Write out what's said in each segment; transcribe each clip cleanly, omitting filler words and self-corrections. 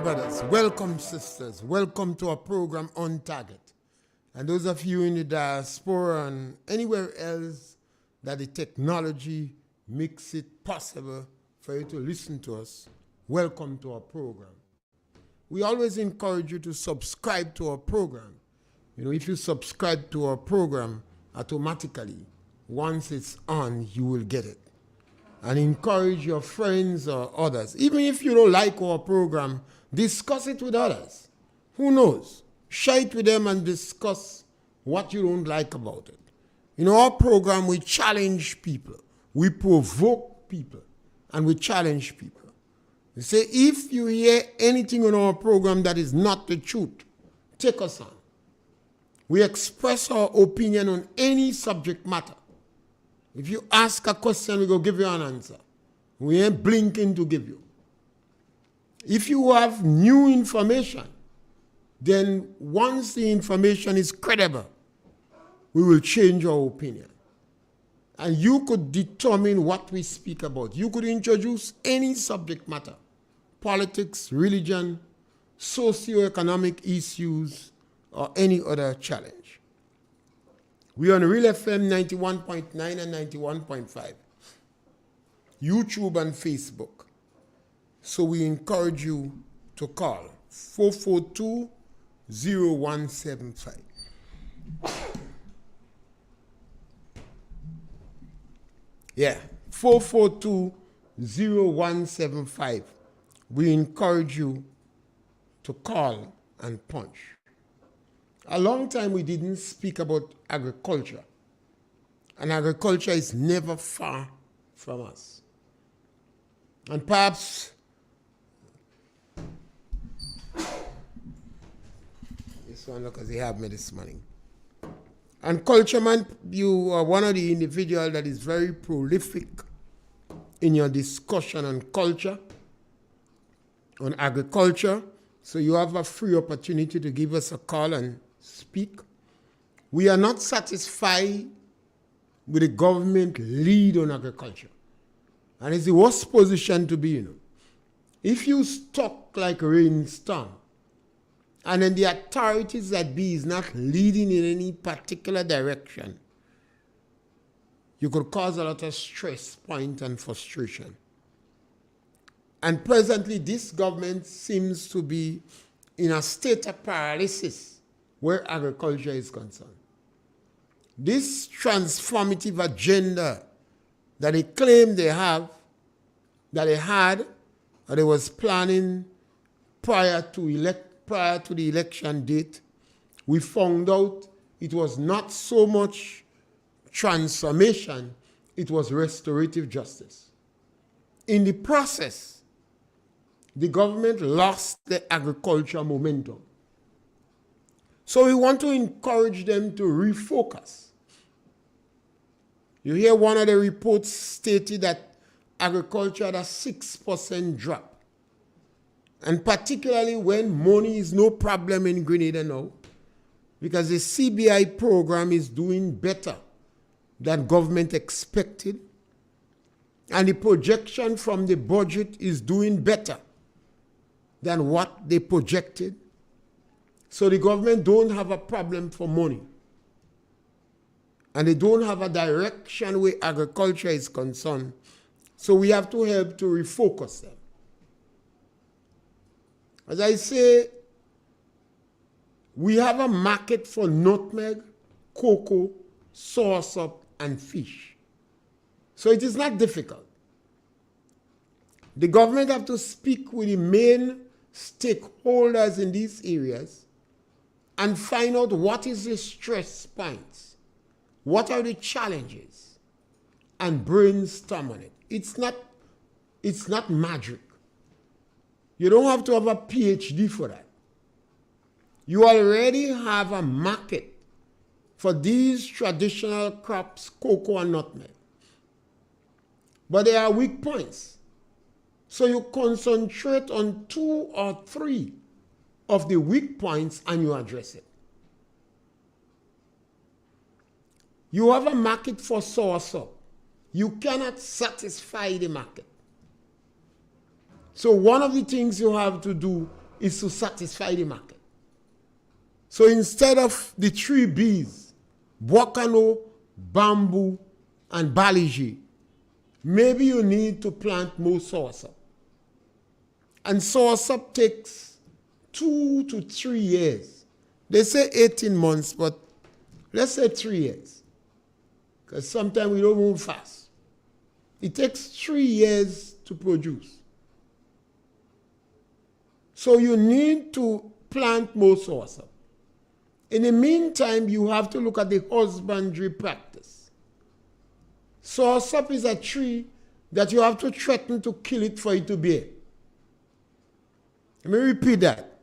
brothers. Welcome, sisters. Welcome to our program On Target. And those of you in the diaspora and anywhere else that the technology makes it possible for you to listen to us, welcome to our program. We always encourage you to subscribe to our program. You know, if you subscribe to our program, automatically, once it's on, you will get it. And encourage your friends or others. Even if you don't like our program, discuss it with others. Who knows? Share it with them and discuss what you don't like about it. In our program, we challenge people. We provoke people. And we challenge people. We say, if you hear anything on our program that is not the truth, take us on. We express our opinion on any subject matter. If you ask a question, we go give you an answer. We ain't blinking to give you. If you have new information, then once the information is credible, we will change our opinion. And you could determine what we speak about. You could introduce any subject matter. Politics, religion, socioeconomic issues, or any other challenge. We are on RealFM 91.9 and 91.5, YouTube and Facebook. So we encourage you to call 442-0175. Yeah, 442-0175. We encourage you to call and punch. A long time we didn't speak about agriculture. And agriculture is never far from us. And perhaps this one, because they have me this morning. And culture, man, you are one of the individuals that is very prolific in your discussion on culture, on agriculture. So you have a free opportunity to give us a call and speak. We are not satisfied with the government lead on agriculture. And it's the worst position to be in. If you stuck like a rainstorm, and then the authorities that be is not leading in any particular direction, you could cause a lot of stress point and frustration. And presently, this government seems to be in a state of paralysis where agriculture is concerned. This transformative agenda that they claim they have, that they had, or they was planning prior to the election date, we found out it was not so much transformation, it was restorative justice. In the process, the government lost the agriculture momentum. So we want to encourage them to refocus. You hear one of the reports stated that agriculture had a 6% drop. And particularly when money is no problem in Grenada now, because the CBI program is doing better than government expected, and the projection from the budget is doing better than what they projected. So the government don't have a problem for money. And they don't have a direction where agriculture is concerned. So we have to help to refocus them. As I say, we have a market for nutmeg, cocoa, soursop, and fish. So it is not difficult. The government have to speak with the main stakeholders in these areas and find out what is the stress points, what are the challenges, and brainstorm on it. It's not magic. You don't have to have a PhD for that. You already have a market for these traditional crops, cocoa and nutmeg. But there are weak points. So you concentrate on 2 or 3 of the weak points and you address it. You have a market for soursop. You cannot satisfy the market. So one of the things you have to do is to satisfy the market. So instead of the 3 Bs, Bwakano, bamboo, and baligi, maybe you need to plant more soursop. And soursop takes 2 to 3 years. They say 18 months, but let's say 3 years. Because sometimes we don't move fast. It takes 3 years to produce. So you need to plant more soursop. In the meantime, you have to look at the husbandry practice. Soursop is a tree that you have to threaten to kill it for it to bear. Let me repeat that.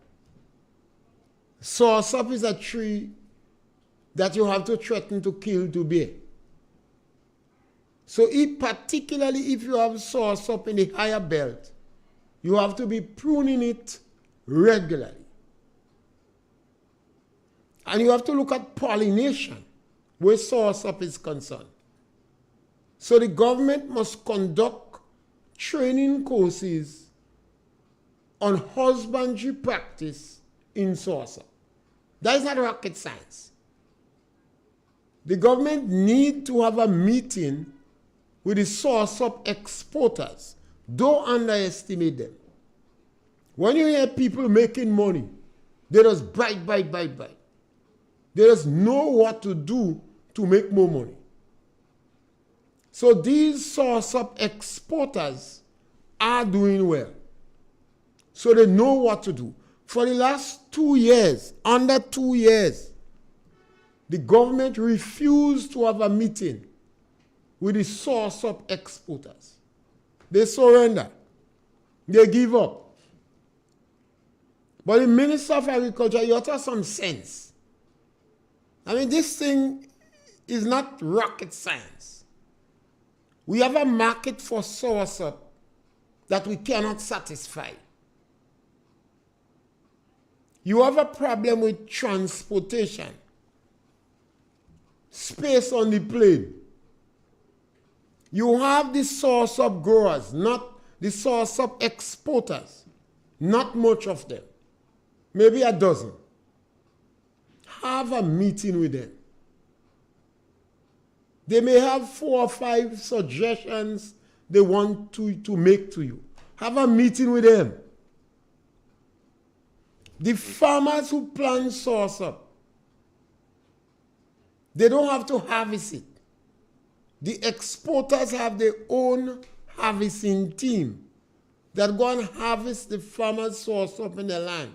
Soursop is a tree that you have to threaten to kill to bear. So particularly if you have soursop in the higher belt, you have to be pruning it regularly. And you have to look at pollination where soursop is concerned. So the government must conduct training courses on husbandry practice in soursop. That is not rocket science. The government need to have a meeting with the soursop exporters. Don't underestimate them. When you hear people making money, they just buy. They just know what to do to make more money. So these soursop exporters are doing well. So they know what to do. For the last 2 years, under 2 years, the government refused to have a meeting with the soursop exporters. They surrender. They give up. But the Minister of Agriculture, you ought to have some sense. I mean, this thing is not rocket science. We have a market for soursop that we cannot satisfy. You have a problem with transportation, space on the plane. You have the soursop growers, not the soursop exporters. Not much of them. Maybe a dozen. Have a meeting with them. They may have 4 or 5 suggestions they want to make to you. Have a meeting with them. The farmers who plant soursop, they don't have to harvest it. The exporters have their own harvesting team that go and harvest the farmers' soursop in their land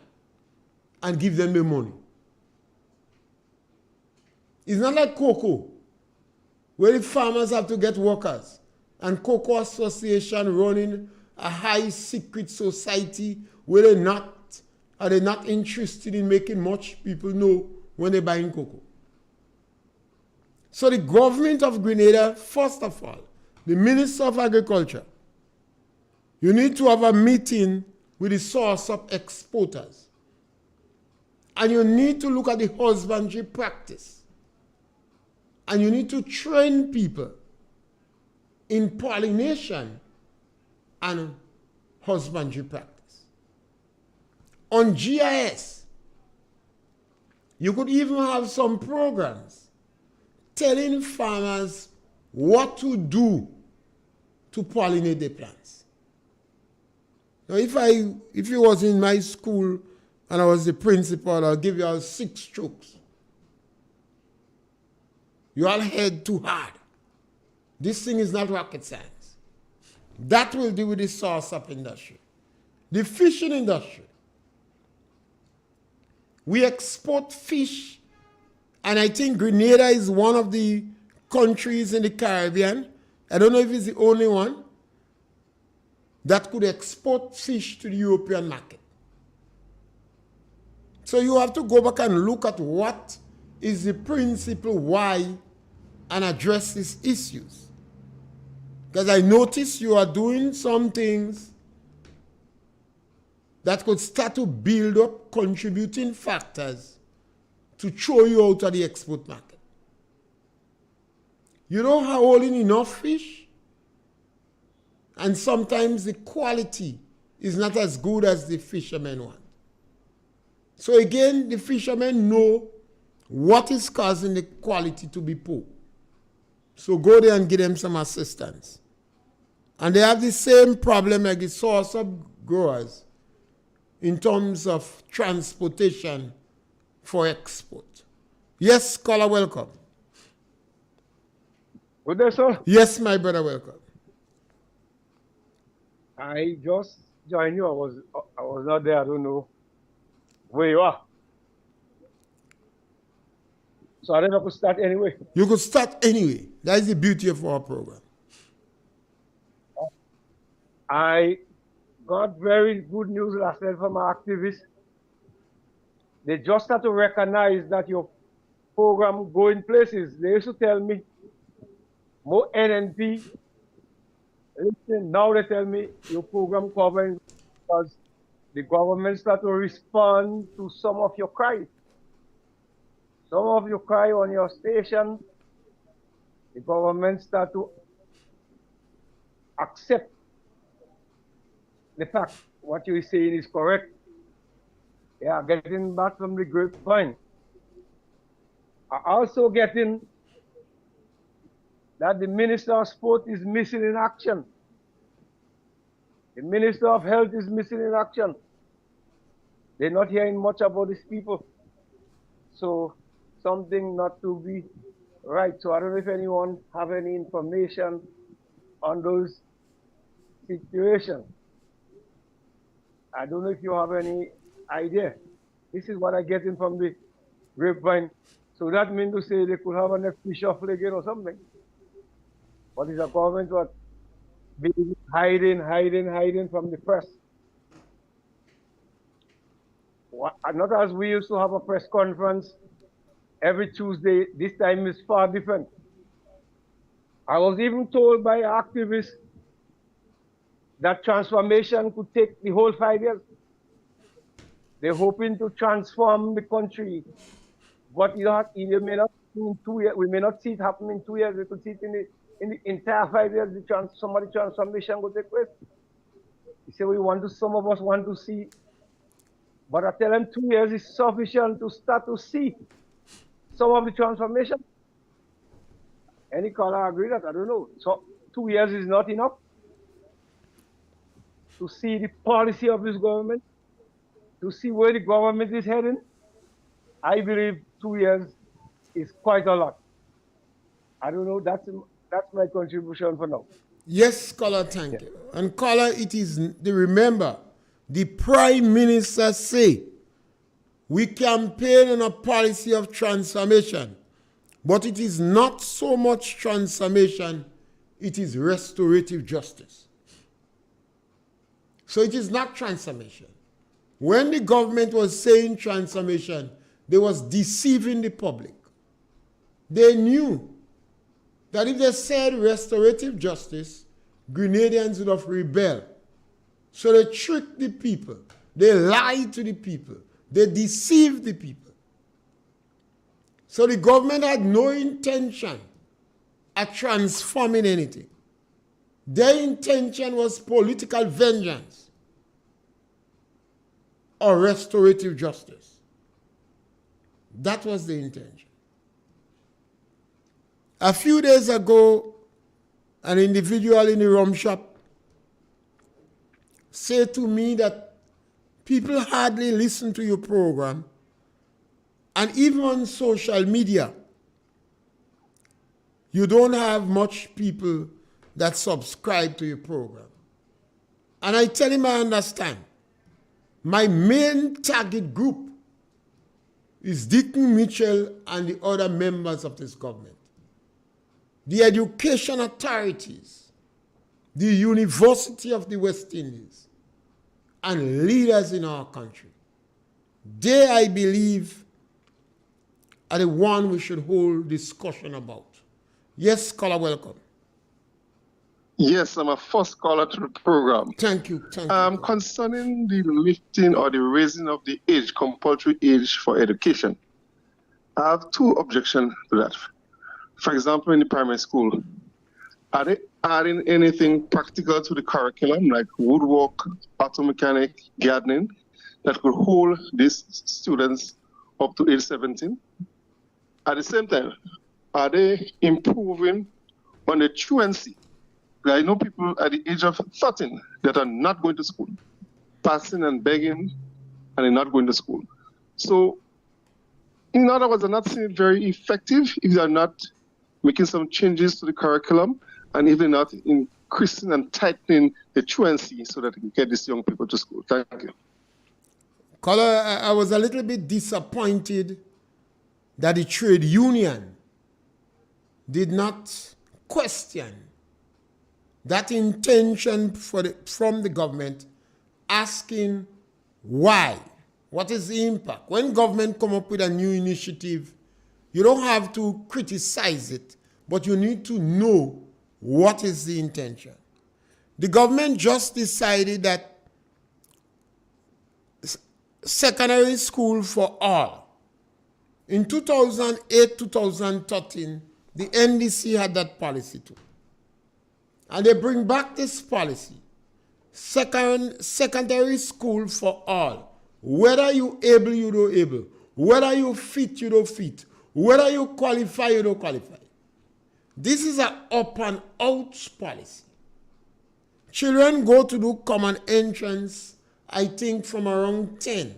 and give them the money. It's not like cocoa, where the farmers have to get workers, and Cocoa Association running a high secret society where they're not interested in making much people know when they're buying cocoa. So the government of Grenada, first of all, the Minister of Agriculture, you need to have a meeting with the soursop exporters. And you need to look at the husbandry practice. And you need to train people in pollination and husbandry practice. On GIS, you could even have some programs telling farmers what to do to pollinate their plants. Now, if you was in my school and I was the principal, I'll give you all 6 strokes. You all head too hard. This thing is not rocket science. That will deal with the soursop industry. The fishing industry. We export fish, and I think Grenada is one of the countries in the Caribbean, I don't know if it's the only one, that could export fish to the European market. So you have to go back and look at what is the principle why and address these issues. Because I notice you are doing some things that could start to build up contributing factors to throw you out of the export market. You don't have holding enough fish, and sometimes the quality is not as good as the fishermen want. So again, the fishermen know what is causing the quality to be poor. So go there and give them some assistance. And they have the same problem like the source of growers in terms of transportation for export. Yes, caller, welcome. Good day, sir. Yes, my brother, welcome. I just joined you. I was not there. I don't know where you are. So I don't know if I could start anyway. You could start anyway. That is the beauty of our program. I got very good news last night from our activists. They just had to recognize that your program going places. They used to tell me more NNP. Listen, now they tell me your program covering because the government start to respond to some of your cries. Some of you cry on your station. The government start to accept the fact what you are saying is correct. They are getting back from the grapevine. Are also getting that the Minister of Sport is missing in action. The Minister of Health is missing in action. They're not hearing much about these people. So something not to be right. So I don't know if anyone have any information on those situations. I don't know if you have any idea. This is what I get in from the grapevine. So that means to say they could have an reshuffle again or something. But is a government what being hiding from the press? Not as we used to have a press conference every Tuesday. This time is far different. I was even told by activists that transformation could take the whole 5 years. They're hoping to transform the country, but you may not see in 2 years. We may not see it happen in 2 years. We could see it in the entire 5 years. Some of the transformation will take place. You say some of us want to see, but I tell them 2 years is sufficient to start to see some of the transformation. Any caller agree that? I don't know. So 2 years is not enough to see the policy of this government, to see where the government is heading. I believe 2 years is quite a lot. I don't know. That's my contribution for now. Yes, caller, thank you. And caller, remember, the Prime Minister say, we campaign on a policy of transformation, but it is not so much transformation, it is restorative justice. So it is not transformation. When the government was saying transformation, they was deceiving the public. They knew that if they said restorative justice, Grenadians would have rebelled. So they tricked the people. They lied to the people. They deceived the people. So the government had no intention of transforming anything. Their intention was political vengeance or restorative justice. That was the intention. A few days ago, an individual in the rum shop said to me that people hardly listen to your program, and even on social media, you don't have much people that subscribe to your program. And I tell him I understand. My main target group is Deacon Mitchell and the other members of this government. The education authorities, the University of the West Indies, and leaders in our country. They, I believe, are the one we should hold discussion about. Yes, caller, welcome. Yes, I'm a first caller to the program. Thank you. Thank you. Concerning the lifting or the raising of the age, compulsory age for education, I have two objections to that. For example, in the primary school, are they adding anything practical to the curriculum, like woodwork, auto mechanic, gardening? that could hold these students up to age 17? At the same time, are they improving on the truancy? I know people at the age of 13 that are not going to school, passing and begging, and they're not going to school. So, in other words, I'm not seeing it very effective if they're not making some changes to the curriculum and if they're not increasing and tightening the truancy so that we can get these young people to school. Thank you. Color, I was a little bit disappointed that the trade union did not question that intention from the government, asking why. What is the impact? When government come up with a new initiative, you don't have to criticize it, but you need to know what is the intention. The government just decided that secondary school for all. In 2008-2013, the NDC had that policy too. And they bring back this policy. Secondary school for all. Whether you able, you don't able. Whether you fit, you don't fit. Whether you qualify, you don't qualify. This is an up and out policy. Children go to do common entrance, I think, from around 10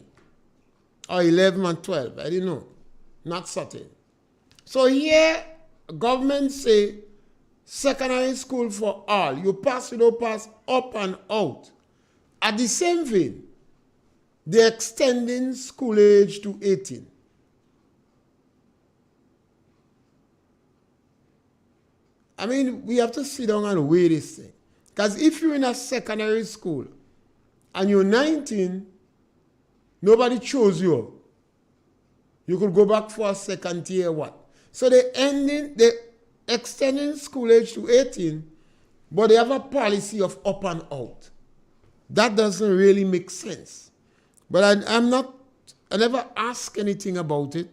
or 11 and 12. I didn't know. Not certain. So here, government say, secondary school for all. You pass, you don't pass, up and out. At the same vein, they're extending school age to 18. I mean, we have to sit down and weigh this thing. Because if you're in a secondary school and you're 19, nobody chose you. You could go back for a second tier what? So they extending school age to 18, but they have a policy of up and out. That doesn't really make sense. But I never ask anything about it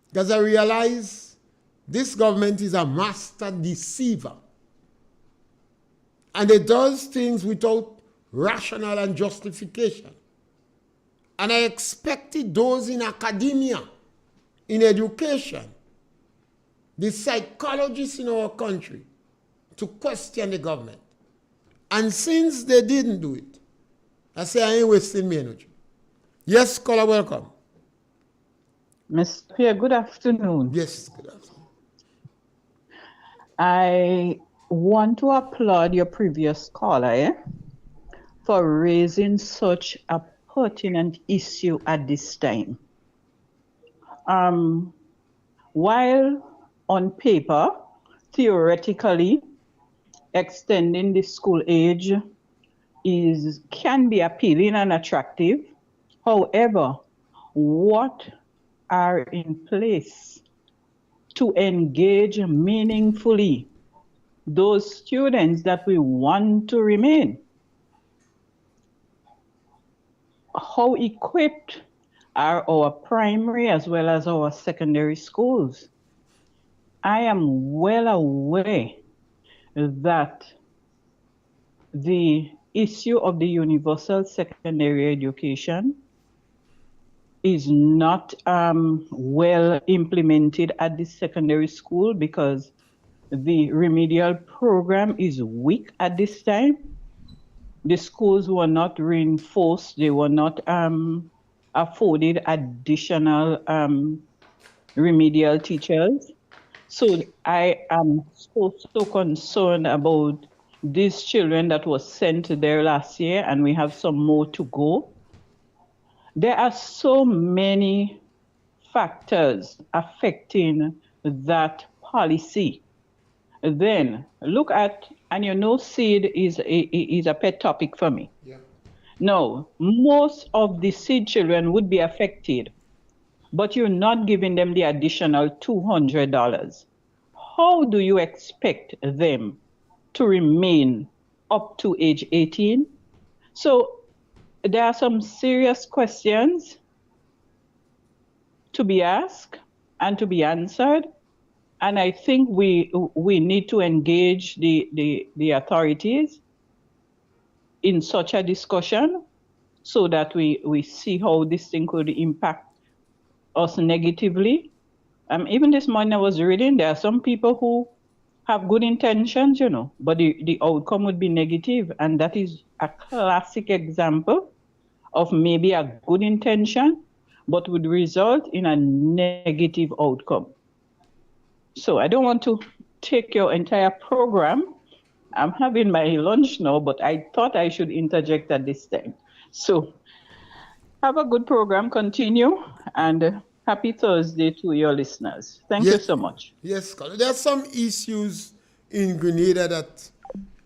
because I realize this government is a master deceiver. And it does things without rational and justification. And I expected those in academia, in education, the psychologists in our country, to question the government. And since they didn't do it, I say I ain't wasting my energy. Yes, caller, welcome. Mr. Pierre, good afternoon. Yes, good afternoon. I want to applaud your previous caller for raising such a pertinent issue at this time. While on paper, theoretically, extending the school age can be appealing and attractive. However, what are in place to engage meaningfully those students that we want to remain? How equipped are our primary as well as our secondary schools? I am well aware that the issue of the universal secondary education is not well implemented at the secondary school because the remedial program is weak at this time. The schools were not reinforced. They were not afforded additional remedial teachers. So I am so concerned about these children that was sent there last year, and we have some more to go. There are so many factors affecting that policy. Then look at, and you know, seed is a pet topic for me. Yeah. No, most of the seed children would be affected, but you're not giving them the additional $200. How do you expect them to remain up to age 18? So there are some serious questions to be asked and to be answered. And I think we need to engage the authorities in such a discussion so that we see how this thing could impact us negatively. Even this morning I was reading, there are some people who have good intentions, but the outcome would be negative. And that is a classic example of maybe a good intention, but would result in a negative outcome. So I don't want to take your entire program. I'm having my lunch now, but I thought I should interject at this time. So have a good program, continue, and happy Thursday to your listeners. Thank you so much. Yes, scholar. There are some issues in Grenada that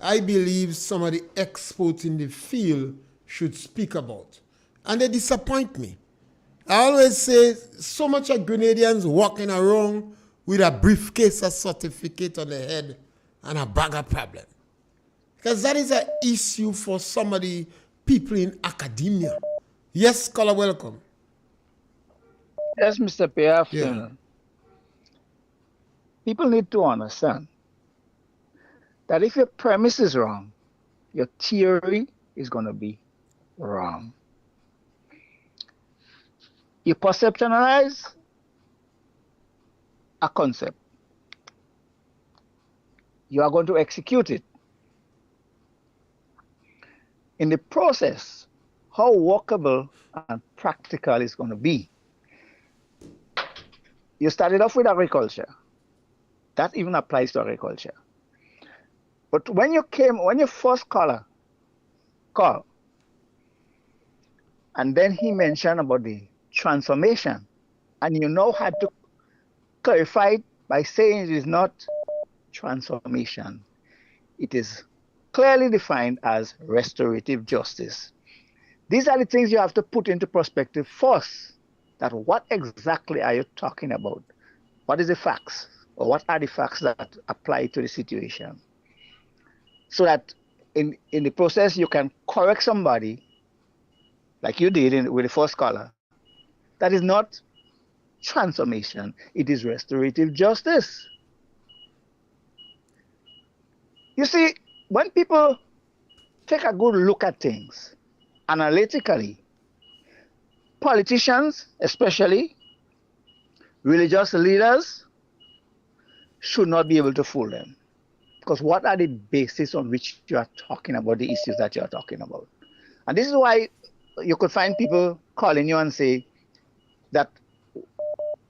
I believe some of the experts in the field should speak about. And they disappoint me. I always say so much of Grenadians walking around with a briefcase of certificate on their head and a bag of problem. Because that is an issue for some of the people in academia. Yes, scholar, welcome. Yes, Mr. Pierre. Yeah. People need to understand that if your premise is wrong, your theory is going to be wrong. You perceptualize a concept. You are going to execute it. In the process, how workable and practical it's going to be. You started off with agriculture. That even applies to agriculture. But when you first call, and then he mentioned about the transformation, and you now had to clarify it by saying it is not transformation. It is clearly defined as restorative justice. These are the things you have to put into perspective first, that what exactly are you talking about? What is the facts? Or what are the facts that apply to the situation? So that in the process you can correct somebody, like you did with the first caller. That is not transformation, it is restorative justice. You see, when people take a good look at things analytically, politicians, especially religious leaders, should not be able to fool them. Because what are the basis on which you are talking about the issues that you are talking about? And this is why you could find people calling you and say that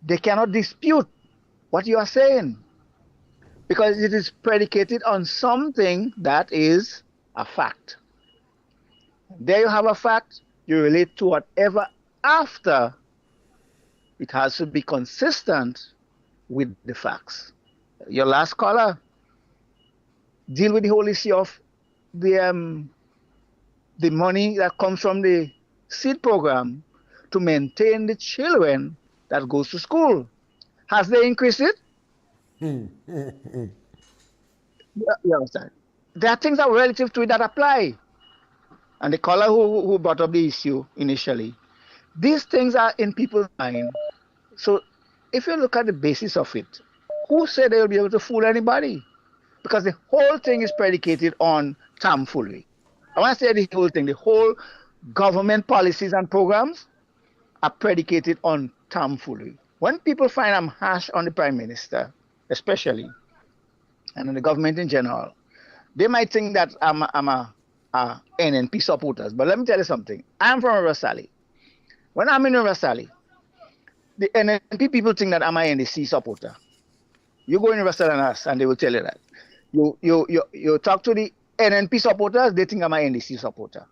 they cannot dispute what you are saying, because it is predicated on something that is a fact. There you have a fact, you relate to whatever after, it has to be consistent with the facts. Your last caller deal with the whole issue of the money that comes from the seed program to maintain the children that goes to school. Has they increased it? You understand? There are things that are relative to it that apply. And the caller who brought up the issue initially, these things are in people's mind. So if you look at the basis of it, who said they'll be able to fool anybody? Because the whole thing is predicated on tomfoolery. I want to say the whole thing, the whole government policies and programs are predicated on tomfoolery. When people find I'm harsh on the Prime Minister, especially, and on the government in general, they might think that I'm a NNP supporters. But let me tell you something. I'm from Rosali. When I'm in Rosali, the NNP people think that I'm a NDC supporter. You go in Rosali and ask, and they will tell you that. You talk to the NNP supporters, they think I'm a NDC supporter.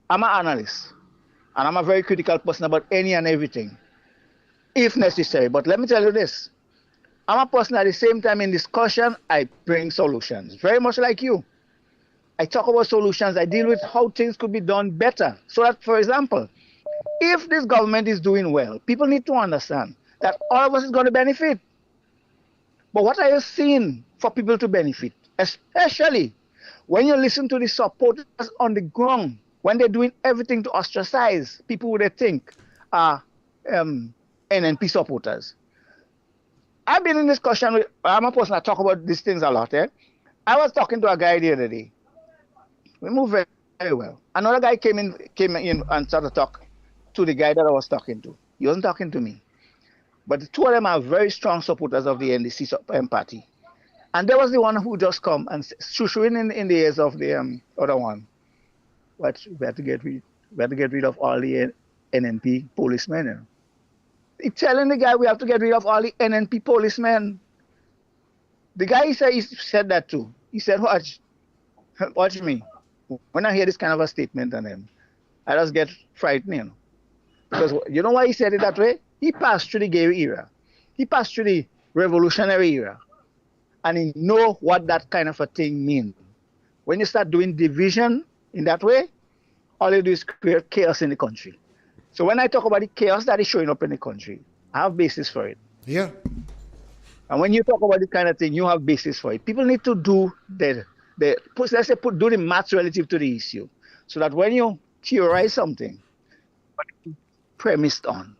I'm an analyst, and I'm a very critical person about any and everything, if necessary. But let me tell you this. I'm a person at the same time in discussion, I bring solutions. Very much like you. I talk about solutions. I deal with how things could be done better. So that, for example, if this government is doing well, people need to understand that all of us is going to benefit. But what are you seeing for people to benefit? Especially when you listen to the supporters on the ground, when they're doing everything to ostracize people who they think are NNP supporters. I've been in discussion with, I'm a person that talk about these things a lot. I was talking to a guy the other day. We move very very well. Another guy came in and started to talk to the guy that I was talking to. He wasn't talking to me. But the two of them are very strong supporters of the NDC party. And there was the one who just come and shooing in the ears of the other one. But we had to get rid of all the NNP policemen. You know? He's telling the guy we have to get rid of all the NNP policemen. The guy he said that too. He said, watch me. When I hear this kind of a statement on him, I just get frightened, you know. Because you know why he said it that way? He passed through the gay era. He passed through the revolutionary era. And he know what that kind of a thing means. When you start doing division in that way, all you do is create chaos in the country. So when I talk about the chaos that is showing up in the country, I have basis for it. Yeah. And when you talk about this kind of thing, you have basis for it. People need to do do the maths relative to the issue. So that when you theorize something, but premised on.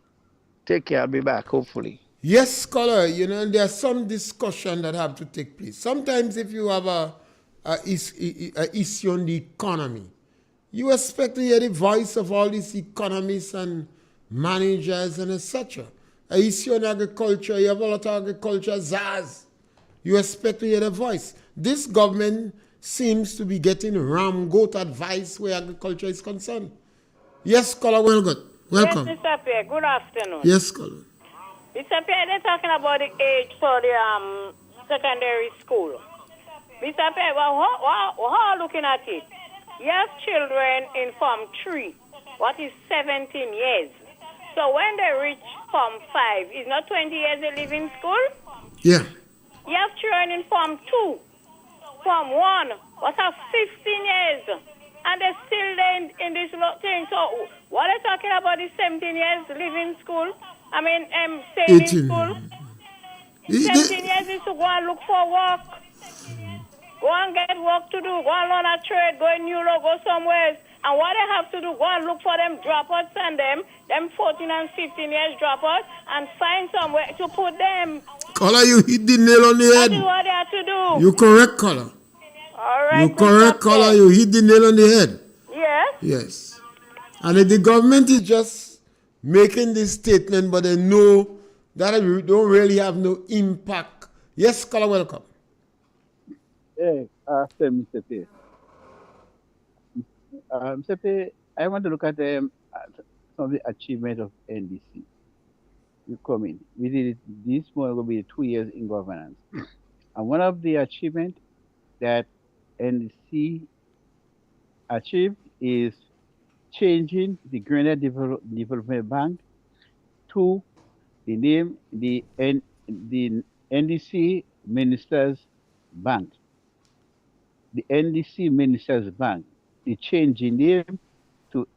Take care, I'll be back, hopefully. Yes, scholar, there's some discussion that have to take place. Sometimes if you have a issue on the economy, you expect to hear the voice of all these economists and managers and etc. An issue on agriculture, you have a lot of agriculture zaz. You expect to hear the voice. This government seems to be getting ram-goat advice where agriculture is concerned. Yes, scholar, welcome. Yes, Mr. Pierre, good afternoon. Yes, scholar. Mr. Pierre, they're talking about the age for the secondary school. Mr. Pierre, how are you looking at it? You have children in Form 3, what is 17 years. So when they reach Form 5, is not 20 years they live in school? Yeah. You have children in Form 2, Form 1, what are 15 years. And they're still in this thing. So what are you talking about these 17 years living in school? I mean, staying in school. 17 years is to go and look for work. Go and get work to do. Go and learn a trade. Go in Europe. Go somewhere. And what they have to do, go and look for them dropouts and them 14 and 15 years dropouts, and find somewhere to put them. Caller, you hit the nail on the head. That is what they have to do. You correct, caller. All right. You correct, caller. You hit the nail on the head. Yes. Yes. And if the government is just making this statement, but they know that it don't really have no impact. Yes, caller, welcome. Hey, after Mr. Pierre. Mr. Pierre, I want to look at some of the achievement of NDC. You come in. We did it this month will be 2 years in governance. And one of the achievements that NDC achieved is changing the Grenada Development Bank to the name the NDC Ministers Bank. The NDC Ministers Bank. The change in name to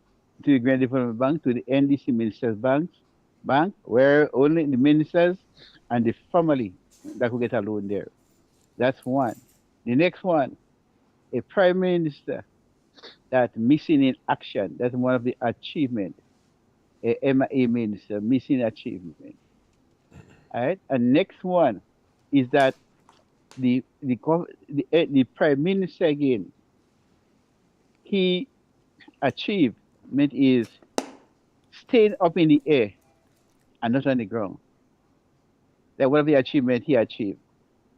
the Grenada Development Bank to the NDC Ministers Bank, where only the ministers and the family that could get a loan there. That's one. The next one, a prime minister that missing in action. That's one of the achievements. A MIA minister missing achievement. All right. And next one is that the prime minister again. He achievement is staying up in the air and not on the ground. That one of the achievement he achieved.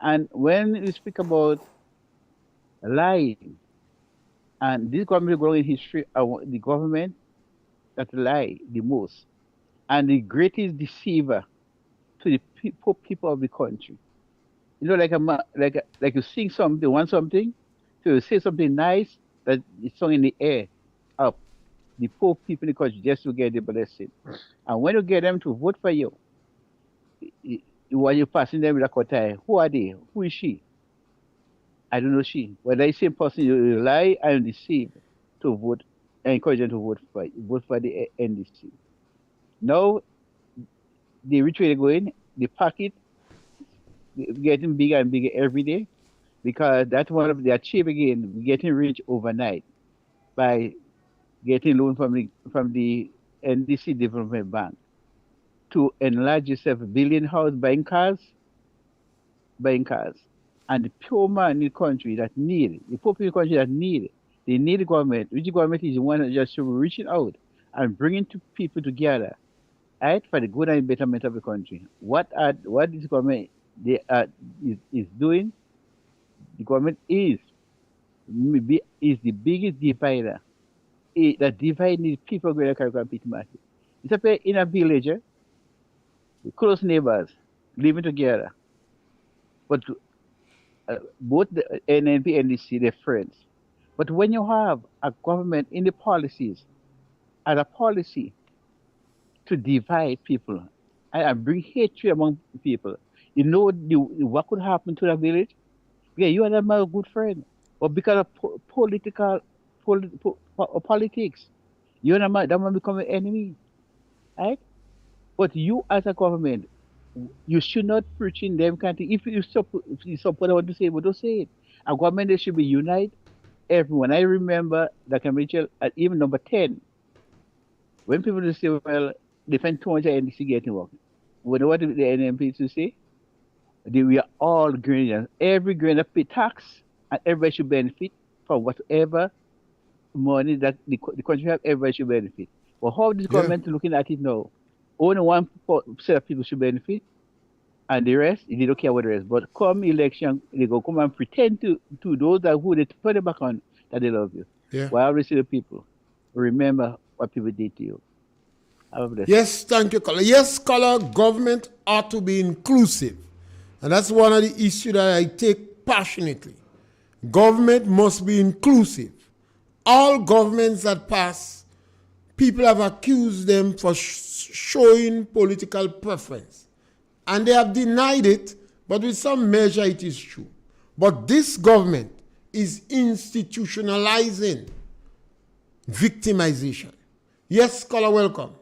And when we speak about lying, and this government growing in history, the government that lie the most, and the greatest deceiver to the people of the country. You know, like you sing something, want something, so you say something nice that is sung in the air, up. The poor people in the country just to get the blessing. And when you get them to vote for you, while you're passing them with a quarter, who are they? Who is she? I don't know she. But the same person you lie and deceive to vote, and encourage them to vote for the NDC. Now, the rich way they go in, the pocket getting bigger and bigger every day, because that's one of the achievement again, getting rich overnight by getting loan from the NDC Development Bank to enlarge yourself, building house, buying cars, and the poor man in the country that need it, the poor people in the country that need it, They need the government. Which government is the one that just reaching out and bringing people together, right, for the good and betterment of the country. What this government they are is doing? The government is is the biggest divider. That dividing the people where can compete market. It's in a village, close neighbors living together, but both the NNP and the C they're friends. But when you have a government in the policies as a policy to divide people and bring hatred among people, you know what could happen to the village? Yeah, you and them are a good friend, but because of politics, you and them might become an enemy, right? But you as a government, you should not preach in them kind of thing. If you support what to say, but don't say it. A government they should be unite everyone. I remember Dr. Mitchell at even number 10, when people just say, well, defend 200 NDC getting work. What the NMP to say? We are all Grenadians. Every Grenadian pay tax, and everybody should benefit from whatever money that the country have. Everybody should benefit. But how this government looking at it now? Only one set of people should benefit, and the rest, they don't care what the rest. But come election, they go come and pretend to those that who they turn it back on that they love you. Yeah. But I always say to people, remember what people did to you. Yes, thank you, Color. Yes, Color, government ought to be inclusive. And that's one of the issues that I take passionately. Government must be inclusive. All governments that pass, people have accused them for showing political preference. And they have denied it, but with some measure it is true. But this government is institutionalizing victimization. Yes, Scholar, welcome.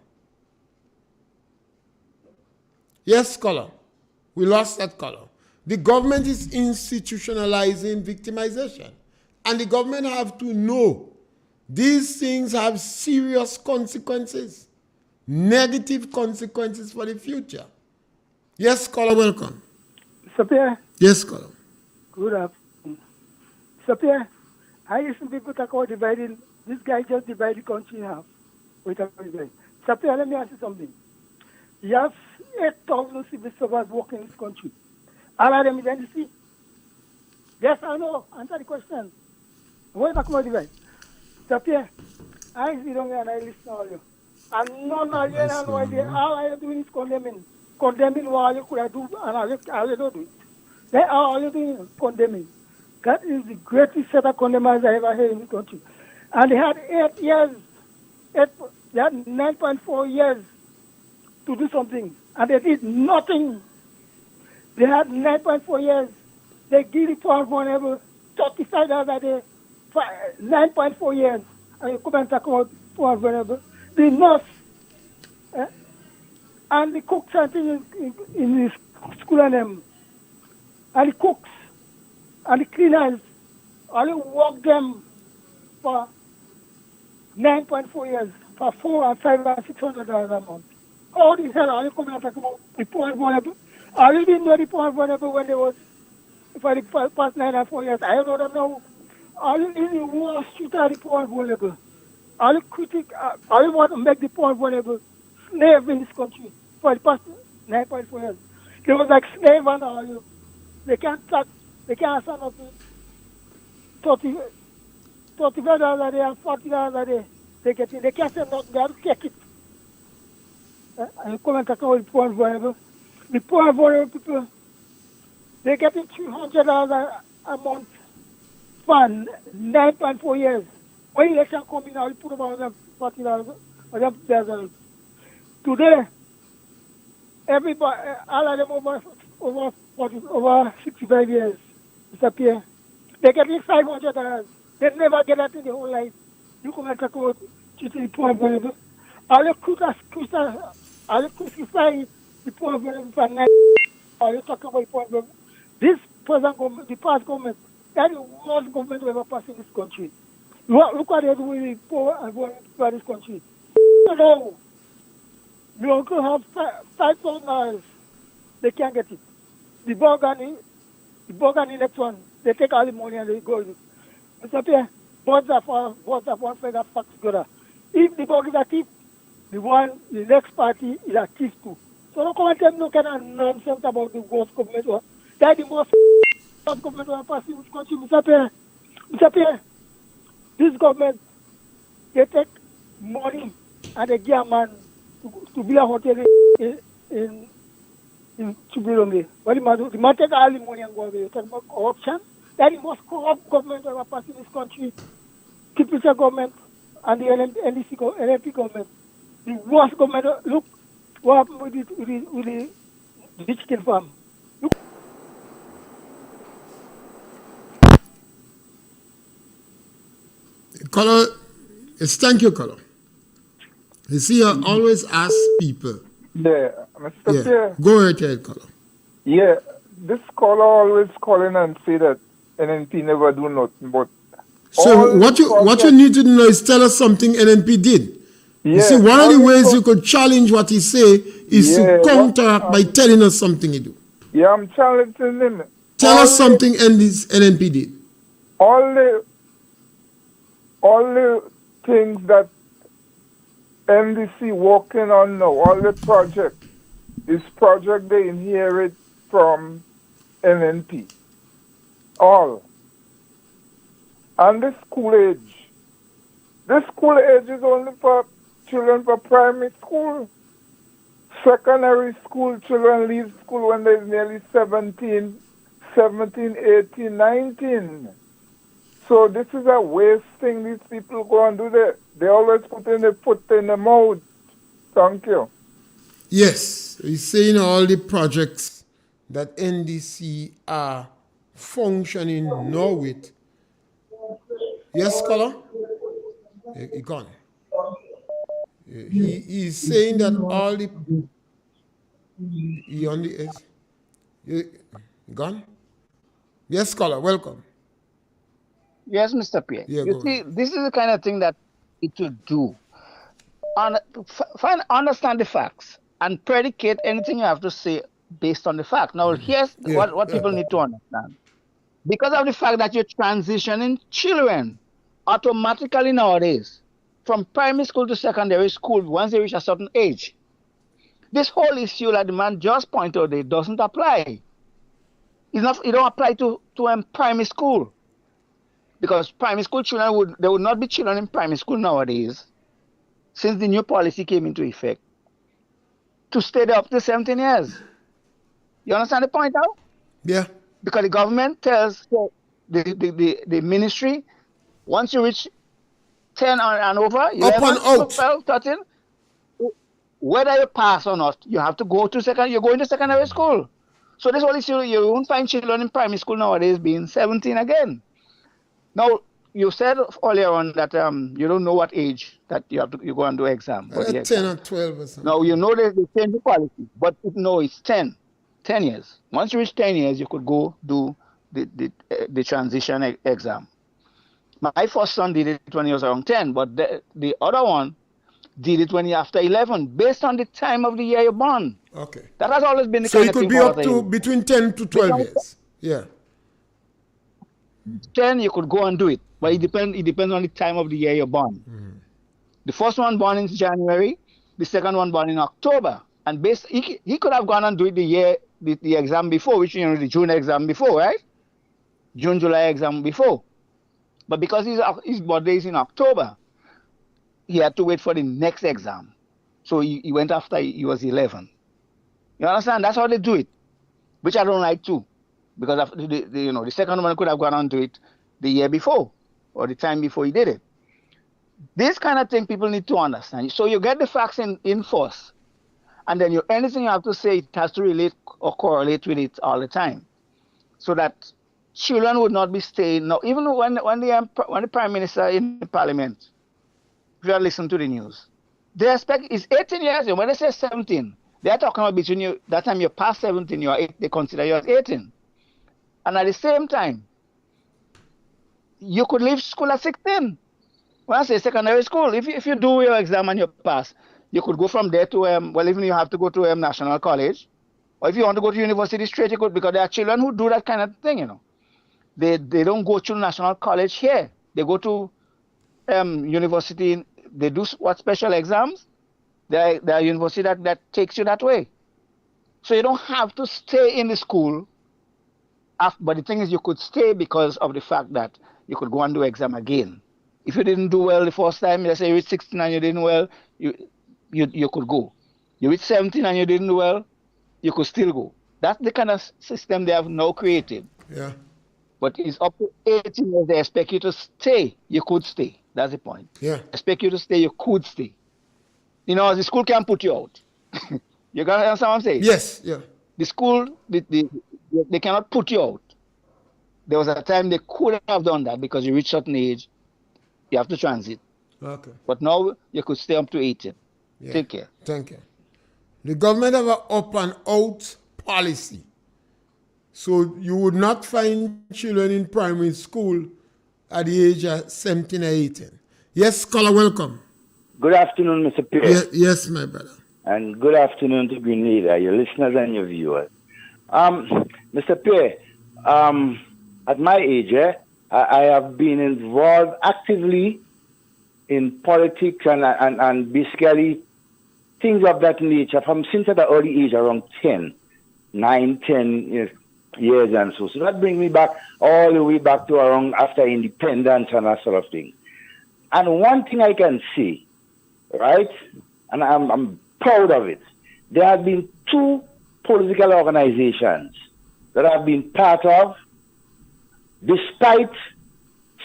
Yes, Scholar. We lost that color. The government is institutionalizing victimization. And the government have to know these things have serious consequences, negative consequences for the future. Yes, Scholar, welcome. Mr. Pierre. Yes, Scholar. Good afternoon. Mr. Pierre, I listen to people talk about dividing. This guy just divided the country in half. Mr. Pierre, let me ask you something. You have 8,000 civil servants working in this country. All of them is NDC. Yes or no? Answer the question. What you talking about divide? Mr. Pierre, I sit down here and I listen to all you. And none of you have no idea. All you're doing is condemning. Condemning what you could have done and all you don't do it. That's all you're doing is condemning. That is the greatest set of condemners I ever heard in this country. And they had 8 years, they had 9.4 years to do something, and they did nothing. They had 9.4 years. They give the poor vulnerable $35 a day for 9.4 years. And you come and talk about poor vulnerable. The nurse and the cooks and things in the school and them, and the cooks and the cleaners, all you work them for 9.4 years for $400 and $500 and $600 a month. All the hell are you coming and talking about the poor and vulnerable? Are you didn't know the poor and vulnerable when they was for the past 9 and 4 years? I don't know now. Are you in the war street of the poor and vulnerable? Are you are you want to make the poor and vulnerable slave in this country for the past 9.4 years? They was like slave and all you. They can't talk, they can't stand up to $35 a day and $40 a day. They get it. They can't say nothing, they have to take it. And you come and talk about the poor and vulnerable. The poor and vulnerable people, they're getting $300 a month for 9.4 years. When election comes in, you put about $40 or $30. Today, everybody, all of them over 65 years, Mr. Pierre, they're getting $500. They never get that in their whole life. You come and talk about treating the poor and vulnerable. All you crucify the poor and vulnerable for 9. All you talk about the poor and vulnerable. This present government, the past government, that is the worst government we ever passed in this country. Look what they do with the poor and vulnerable for this country. No, you uncle have $5,000. They can't get it. The Bogan next one, they take all the money and they go. Mr. Pierre, both of one side of facts together. If the dog is a thief, the next party is a thief too. So don't come and tell me no kind of nonsense about the worst government. That the most government will pass in this country, Mr. Pierre. Mr. Pierre, this government, they take money and they give a man to build a hotel in Chubirome. What the man take all the money and go away. Talk about corruption. That is the most corrupt government ever passed in this country. Typical government and the NLP government. The worst government. Look what happened with the chicken farm. Look. Color, it's thank you, Color. You see, I always ask people. Yeah, Mr. Pierre. Go ahead, Color. Yeah, this caller always calling and say that NNP never do nothing, but so what you need to know is tell us something NNP did. Yeah, you see, one of the ways you could challenge what he say is to counteract by telling us something he do. Yeah, I'm challenging him. Tell us something NNP did. All the things that NDC working on now, all the project they inherit from NNP. All. And the school age. The school age is only for children for primary school. Secondary school children leave school when they're nearly 17, 18, 19. So this is a waste thing these people go and do. They always put in the foot in the mouth. Thank you. Yes, he's saying all the projects that NDC are functioning now with. Yes, Scholar? He gone. He's saying that all the... He on the edge. He gone? Yes, Scholar, welcome. Yes, Mr. Pierre. Yeah, you see, this is the kind of thing that it should do. Understand the facts and predicate anything you have to say based on the fact. Now, here's what people need to understand. Because of the fact that you're transitioning children automatically nowadays from primary school to secondary school once they reach a certain age, this whole issue that the man just pointed out, it doesn't apply. It don't apply to primary school. Because primary school children would not be children in primary school nowadays, since the new policy came into effect, to stay there up to 17 years. You understand the point now? Yeah. Because the government tells the ministry, once you reach 10 and over, 11, 12, 13, whether you pass or not, you have to go to you're going to secondary school. So this whole issue, you won't find children in primary school nowadays being 17 again. Now, you said earlier on that you don't know what age that you go and do exam. 10 or 12 or something. Now, you know they change the policy, but no, it's 10 years. Once you reach 10 years, you could go do the transition exam. My first son did it when he was around 10, but the other one did it when he after 11, based on the time of the year you're born. Okay. That has always been the so kind it of could thing be up to between 10 to 12 years. Yeah. 10, you could go and do it, but it depends on the time of the year you're born. The first one born in January, the second one born in October, and he could have gone and do it the exam before, which the June exam before, right? June, July exam before, but because his birthday is in October, he had to wait for the next exam, so he went after he was 11. You understand? That's how they do it, which I don't like too. Because the second one could have gone on to it the year before or the time before he did it. This kind of thing people need to understand. So you get the facts in force, and then anything you have to say, it has to relate or correlate with it all the time, so that children would not be staying. Now, even when the Prime Minister in the Parliament, if you listen to the news, they expect it's 18 years. When they say 17, they are talking about between you. That time you're past 17, they consider you as 18. And at the same time, you could leave school at 16. When I say secondary school, if you do your exam and you pass, you could go from there to, even you have to go to National College. Or if you want to go to university straight, you could, because there are children who do that kind of thing, They don't go to National College here. They go to university, they do what special exams. There are university that takes you that way. So you don't have to stay in the school. But the thing is, you could stay because of the fact that you could go and do exam again. If you didn't do well the first time, let's say you reached 16 and you didn't well, you could go. You reached 17 and you didn't do well, you could still go. That's the kind of system they have now created. Yeah. But it's up to 18 years. They expect you to stay. You could stay. That's the point. Yeah. Expect you to stay. You could stay. You know, the school can't put you out. You got to understand what I'm saying? Yes. Yeah. The school, they cannot put you out. There was a time they could have done that because you reach a certain age, you have to transit. Okay. But now you could stay up to 18. Yeah. Take care. Thank you. The government have an up and out policy. So you would not find children in primary school at the age of 17 or 18. Yes, scholar, welcome. Good afternoon, Mr. Pierre. Yes, my brother. And good afternoon to Grenada, your listeners and your viewers. Mr. Pierre, at my age, I have been involved actively in politics and basically things of that nature since at the early age, around 10 years and so. So that brings me back all the way back to around after independence and that sort of thing. And one thing I can say, right, and I'm proud of it, there have been two political organizations that I've been part of, despite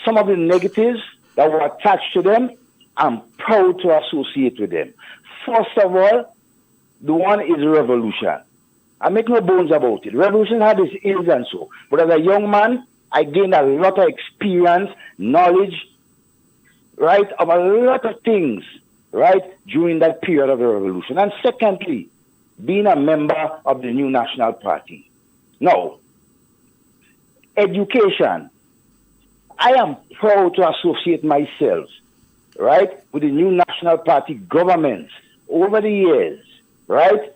some of the negatives that were attached to them. I'm proud to associate with them. First of all, the one is Revolution. I make no bones about it. Revolution had its ills and so. But as a young man, I gained a lot of experience, knowledge, right, of a lot of things, right, during that period of the revolution. And secondly, being a member of the New National Party. Now, education. I am proud to associate myself, right, with the New National Party government over the years, right,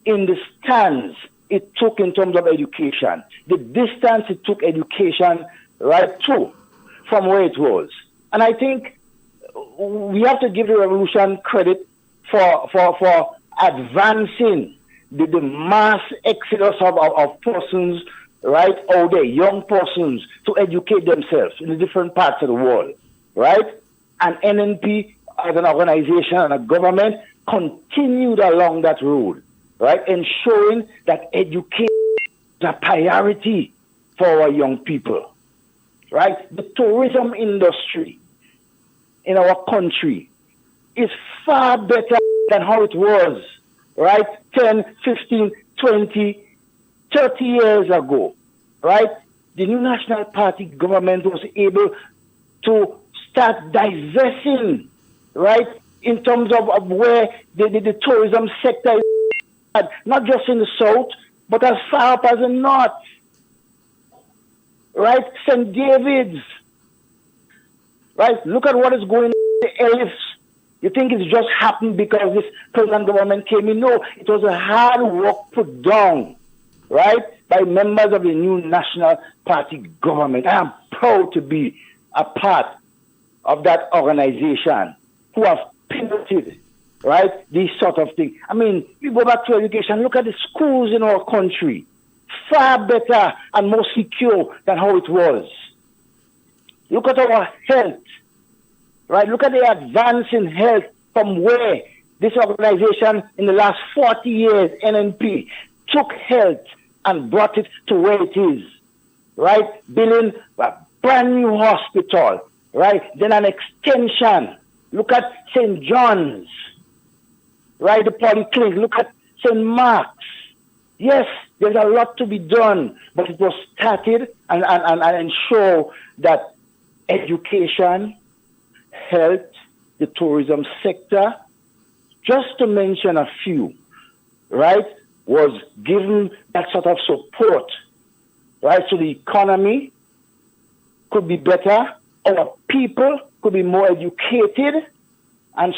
in the stance it took in terms of education, the distance it took education, right, to from where it was. And I think we have to give the revolution credit for advancing the mass exodus of persons, right, out there, young persons, to educate themselves in the different parts of the world, right? And NNP as an organization and a government continued along that road, right, ensuring that education is a priority for our young people, right? The tourism industry in our country is far better than how it was, right, 10, 15, 20, 30 years ago, right? The New National Party government was able to start divesting, right, in terms of where the tourism sector is, not just in the south, but as far up as the north, right? St. David's, right? Look at what is going on in the Ellis. You think it's just happened because this present government came in? No, it was a hard work put down, right, by members of the New National Party government. I am proud to be a part of that organization who have pivoted, right, these sort of things. I mean, you go back to education, look at the schools in our country, far better and more secure than how it was. Look at our health, right? Look at the advance in health from where this organization in the last 40 years, NNP, took health and brought it to where it is, right? Building a brand new hospital, right? Then an extension. Look at St. John's, right? The polyclinic. Look at St. Mark's. Yes, there's a lot to be done, but it was started and ensure that education, health, the tourism sector, just to mention a few, right, was given that sort of support, right, so the economy could be better, our people could be more educated, and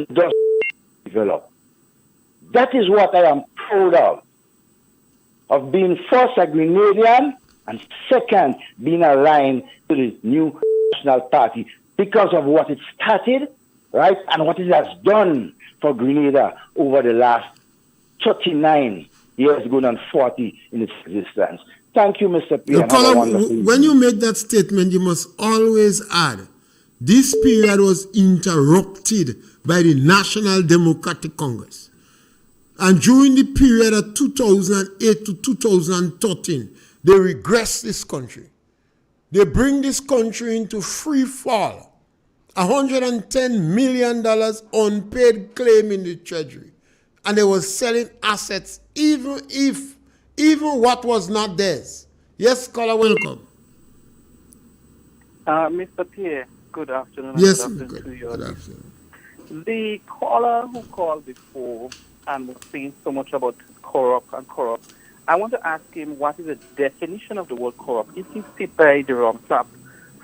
thus develop. That is what I am proud of being first a Grenadian, and second, being aligned to the New National Party because of what it started, right, and what it has done for Grenada over the last 39 years, going on 40 in its existence. Thank you, Mr. Pierre. When you make that statement, you must always add, this period was interrupted by the National Democratic Congress. And during the period of 2008 to 2013, they regress this country. They bring this country into free fall. $110 million unpaid claim in the treasury. And they were selling assets even what was not theirs. Yes, caller, welcome. Mr. Pierre, good afternoon. Yes, good afternoon to you. Good afternoon. The caller who called before and was saying so much about corrupt, I want to ask him what is the definition of the word corrupt. If he sit by the rum tap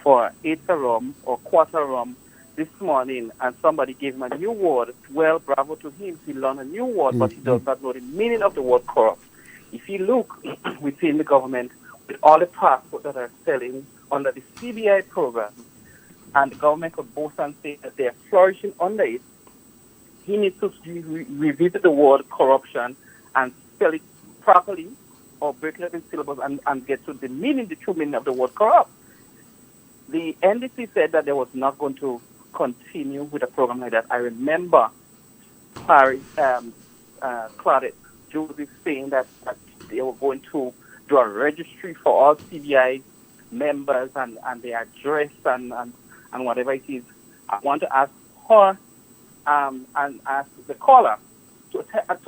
for eighth rum or quarter rum this morning and somebody gave him a new word, well, bravo to him. He learned a new word, but he does not know the meaning of the word corrupt. If you look within the government with all the passports that are selling under the CBI program, and the government could boast and say that they are flourishing under it, he needs to revisit the word corruption and spell it properly or break it up in syllables and get to the true meaning of the word corrupt. The NDC said that they was not going to continue with a program like that. I remember Claudette Joseph saying that they were going to do a registry for all CBI members and their address and whatever it is. I want to ask her and ask the caller to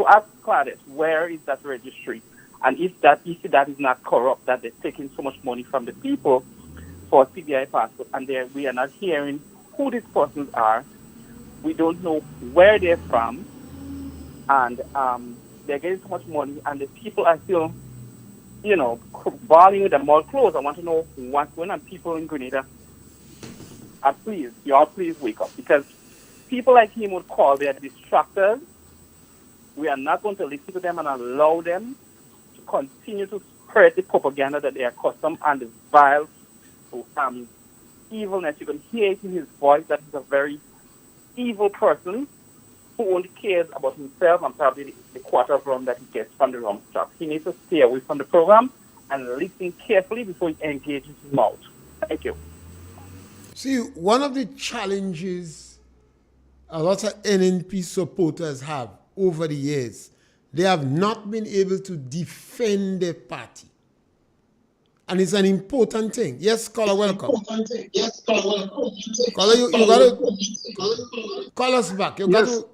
ask Claudette, where is that registry? And if that is not corrupt, that they're taking so much money from the people for CBI passport, and we are not hearing who these persons are. We don't know where they're from, and they're getting so much money, and the people are still, balling with them all clothes. I want to know what's going on. People in Grenada, please wake up, because people like him would call, they are distractors. We are not going to listen to them and allow them to continue to spread the propaganda that they are accustomed and the vile evilness. You can hear it in his voice that he's a very evil person who only cares about himself and probably the quarter of rum that he gets from the rum shop. He needs to stay away from the program and listen carefully before he engages his mouth. Thank you. See, one of the challenges a lot of NNP supporters have over the years, they have not been able to defend their party. And it's an important thing. Yes, caller, welcome. Yes, caller, welcome. Caller, you got to call us back. You got to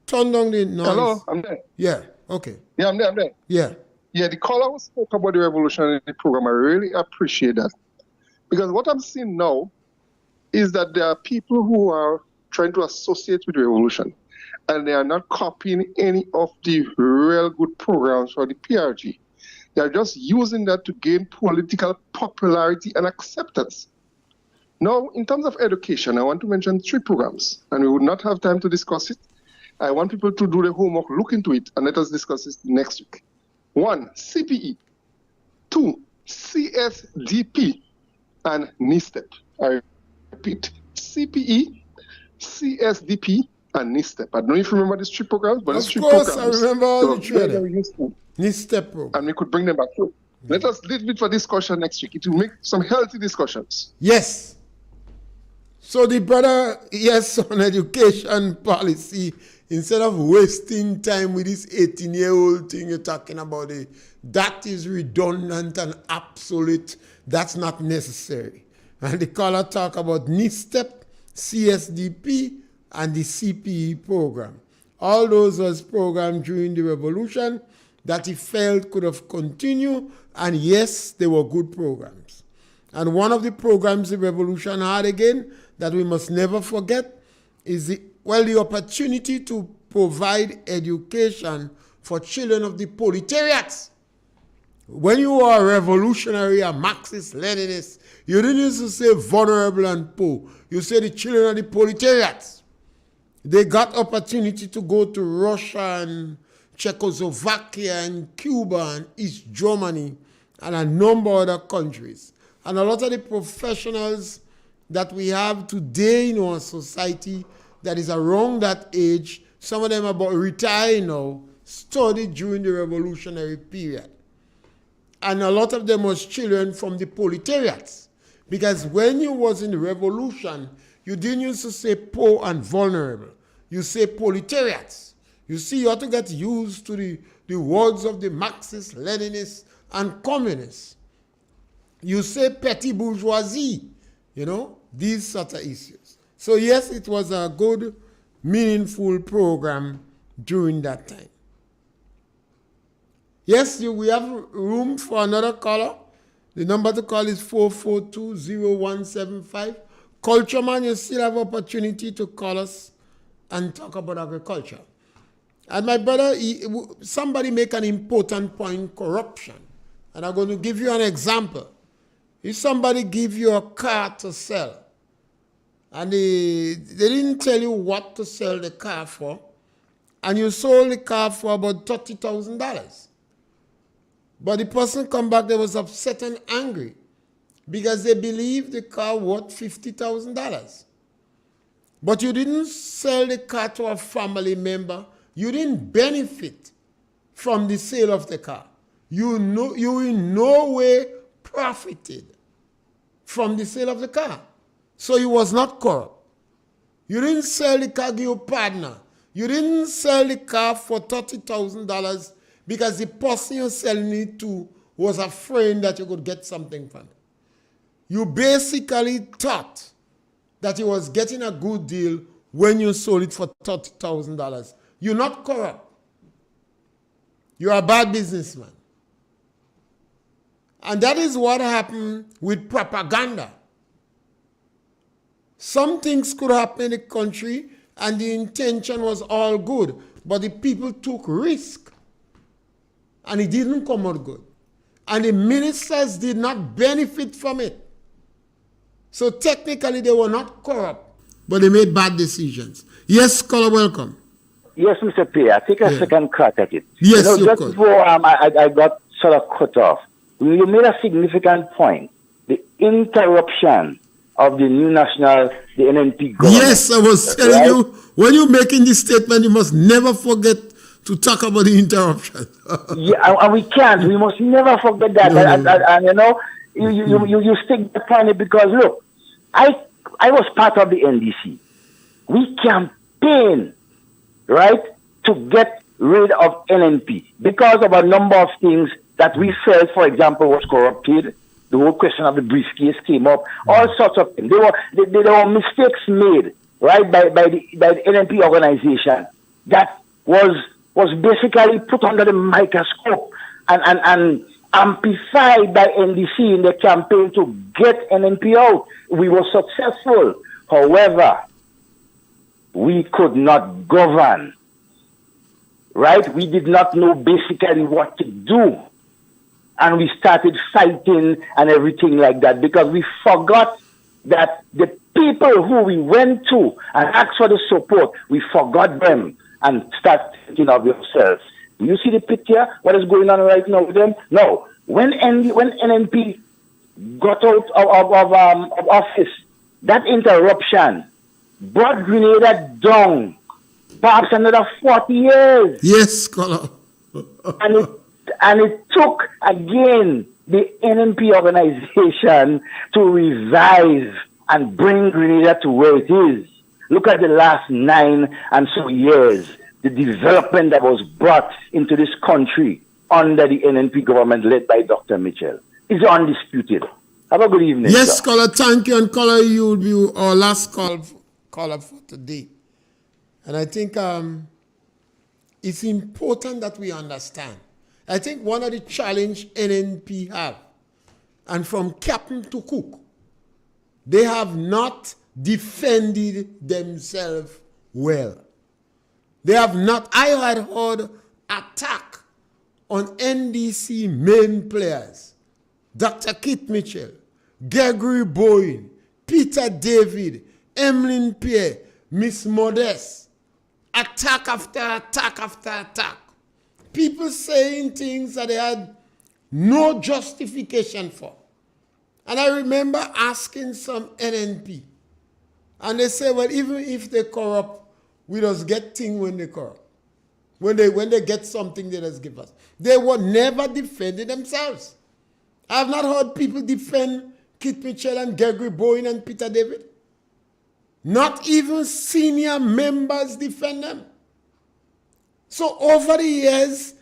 turn down the noise. Hello, I'm there. Yeah, okay. Yeah, I'm there. Yeah. Yeah, the caller who spoke about the revolution in the program, I really appreciate that. Because what I'm seeing now is that there are people who are trying to associate with the revolution, and they are not copying any of the real good programs for the PRG. They are just using that to gain political popularity and acceptance. Now, in terms of education, I want to mention 3 programs, and we would not have time to discuss it. I want people to do the homework, look into it, and let us discuss it next week. 1, CPE. 2, CSDP, and NISTEP. I repeat, CPE, CSDP, and NISTEP. I don't know if you remember these 3 programs, but these 3 programs. Of course, I remember all the 3 of them. Very useful. NISTEP program. And we could bring them back through. Let us leave it for discussion next week. It will make some healthy discussions. Yes. So the brother, yes, on education policy, instead of wasting time with this 18-year-old thing you're talking about, that is redundant and obsolete. That's not necessary. And the caller talk about NISTEP, CSDP, and the CPE program. All those was programs during the revolution that he felt could have continued, and yes, they were good programs. And one of the programs the revolution had again that we must never forget is the opportunity to provide education for children of the proletariats. When you are a revolutionary, a Marxist, Leninist, you didn't used to say vulnerable and poor. You say the children of the proletariats. They got opportunity to go to Russia and Czechoslovakia and Cuba and East Germany and a number of other countries. And a lot of the professionals that we have today in our society that is around that age, some of them about retiring now, studied during the revolutionary period. And a lot of them was children from the proletariats. Because when you was in the revolution, you didn't used to say poor and vulnerable. You say proletariats. You see, you have to get used to the words of the Marxists, Leninists, and communists. You say petty bourgeoisie, these sort of issues. So yes, it was a good, meaningful program during that time. Yes, we have room for another caller. The number to call is 442-0175. Cultureman, you still have opportunity to call us and talk about agriculture. And my brother, somebody make an important point, corruption. And I'm going to give you an example. If somebody give you a car to sell, and they didn't tell you what to sell the car for, and you sold the car for about $30,000. But the person come back, they was upset and angry because they believed the car worth $50,000. But you didn't sell the car to a family member. You didn't benefit from the sale of the car. You in no way profited from the sale of the car. So you was not corrupt. You didn't sell the car to your partner. You didn't sell the car for $30,000 because the person you're selling it to was afraid that you could get something from it. You basically thought that you was getting a good deal when you sold it for $30,000. You're not corrupt. You're a bad businessman. And that is what happened with propaganda. Some things could happen in the country and the intention was all good, but the people took risk and it didn't come out good. And the ministers did not benefit from it. So technically they were not corrupt, but they made bad decisions. Yes, caller, welcome. Yes, Mr. Pierre, take a second crack at it. Yes, you just could. before I got sort of cut off, you made a significant point. The interruption of the new national, the NNP government. Yes, I was telling you, when you're making this statement, you must never forget to talk about the interruption. Yeah, and we can't. We must never forget that. No. You stick the point because look, I was part of the NDC. We campaigned, right, to get rid of NNP because of a number of things that we felt, for example, was corrupted. The whole question of the briefcase came up. All sorts of things. There were mistakes made, right, by the NNP organization that was basically put under the microscope and amplified by NDC in the campaign to get NNP out. We were successful. However, we could not govern, right? We did not know basically what to do. And we started fighting and everything like that because we forgot that the people who we went to and asked for the support, we forgot them and started thinking of yourselves. Do you see the picture? What is going on right now with them? No. When NNP got out of office, that interruption brought Grenada down perhaps another 40 years. Yes, scholar. And it took, again, the NNP organization to revive and bring Grenada to where it is. Look at the last 9 and so years, the development that was brought into this country under the NNP government led by Dr. Mitchell is undisputed. Have a good evening. Yes, sir. caller, thank you. And caller, you will be our last caller for today. And I think it's important that we understand. I think one of the challenge NNP have, and from captain to cook, they have not defended themselves well. They have not. I had heard attack on NDC main players, Dr. Kit Mitchell, Gregory Bowen, Peter David, Emmeline Pierre, Miss Modeste, attack after attack after attack. People saying things that they had no justification for. And I remember asking some NNP, and they say, well, even if they corrupt, we just get things when they corrupt. When they get something, they just give us. They were never defending themselves. I have not heard people defend Kit Mitchell and Gregory Bowen and Peter David. Not even senior members defend them. So over the years,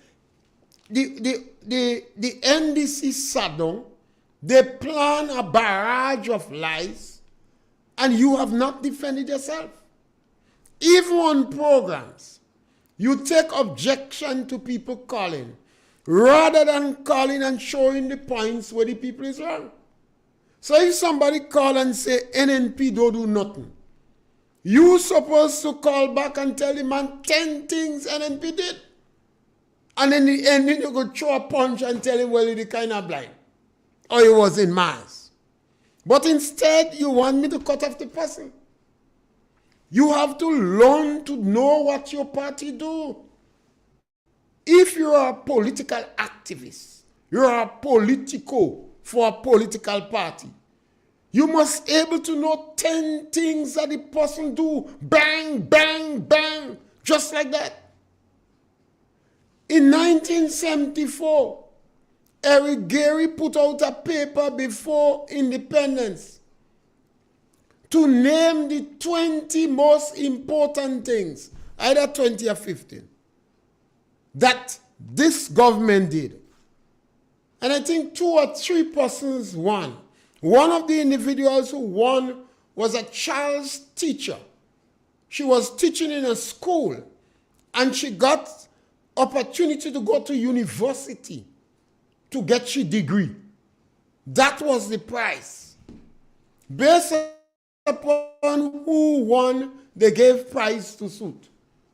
the NDC sat down, they plan a barrage of lies, and you have not defended yourself. Even on programs, you take objection to people calling, rather than calling and showing the points where the people is wrong. So if somebody call and say NNP don't do nothing, you supposed to call back and tell the man 10 things NNP did. And in the end, you go throw a punch and tell him, well, he kind of blind. Or he was in Mars. But instead, you want me to cut off the person. You have to learn to know what your party do. If you are a political activist, you are a politico for a political party, you must able to know 10 things that the person do. Bang, bang, bang. Just like that. In 1974, Eric Gary put out a paper before independence to name the 20 most important things, either 20 or 15, that this government did. And I think 2 or 3 persons won. One of the individuals who won was a child's teacher. She was teaching in a school, and she got opportunity to go to university to get her degree. That was the prize. Based upon who won, they gave prize to suit.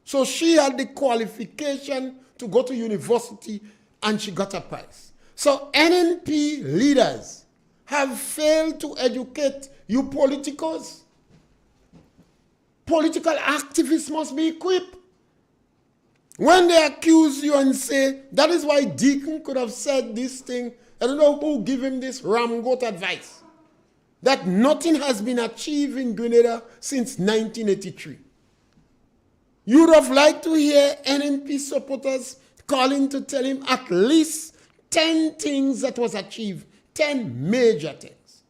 So she had the qualification to go to university, and she got a prize. So NNP leaders have failed to educate you politicals. Political activists must be equipped. When they accuse you and say, that is why Deacon could have said this thing, I don't know who gave him this ramgoat advice, that nothing has been achieved in Grenada since 1983. You'd have liked to hear NNP supporters calling to tell him at least 10 things that was achieved, 10 major things.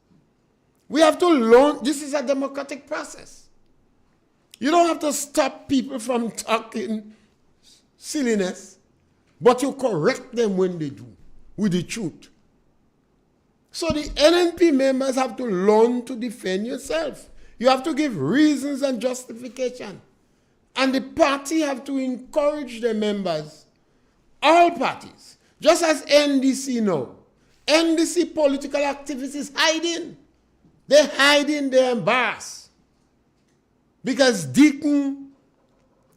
We have to learn, this is a democratic process. You don't have to stop people from talking silliness, but you correct them when they do, with the truth. So the NNP members have to learn to defend yourself. You have to give reasons and justification. And the party have to encourage the members, all parties, just as NDC know. NDC political activists is hiding. They're hiding, they're embarrassed. Because Deacon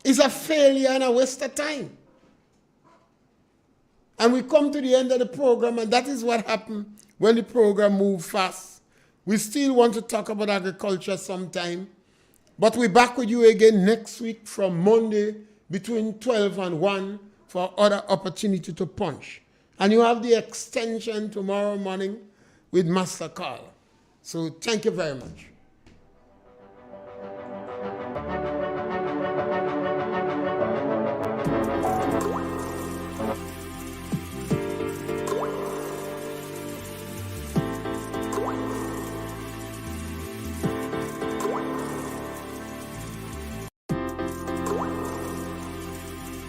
is a failure and a waste of time. And we come to the end of the program, and that is what happened when the program moved fast. We still want to talk about agriculture sometime, but we're back with you again next week from Monday between 12 and 1 for other opportunity to punch. And you have the extension tomorrow morning with Master Carl. So thank you very much.